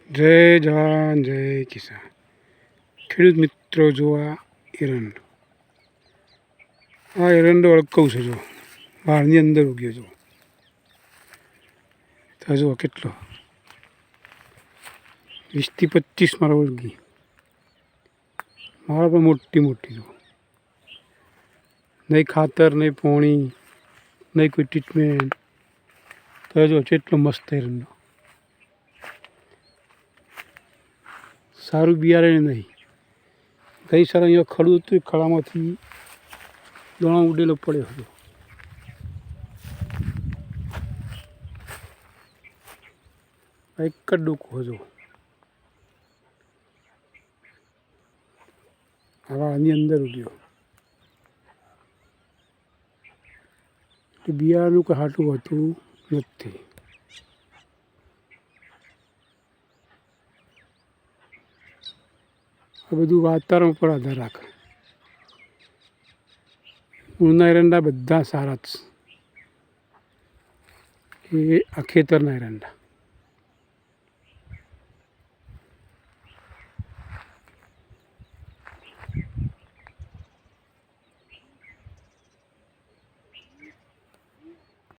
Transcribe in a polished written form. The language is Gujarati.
જય જવાન જય કિસાન. ખેડૂત મિત્રો જો આ એરંડો, અળકવું છે. જો બહારની અંદર ઉગ્યો જો તો જુઓ કેટલો 20 થી 25 મારા ઉગી, મારા પણ મોટી મોટી જો. નહીં ખાતર, નહીં પોણી, નહીં કોઈ ટ્રીટમેન્ટ. તો જો કેટલો મસ્ત એરંડો, સારું બિયારણ નહીં. ગઈ સાલ અહીંયા ખડું હતું, ખડામાંથી દોણો ઉડેલો પડ્યો હતો. એક જ ડોકો હતો. આવા આની અંદર ઉગ્યો. બિયારણનું કોઈ હાટું હોતું નથી. આ બધું વાતાવરણ ઉપર આધાર રાખે. મૂળના એરંડા બધા સારા જ છે. એ આ ખેતરના એરંડા.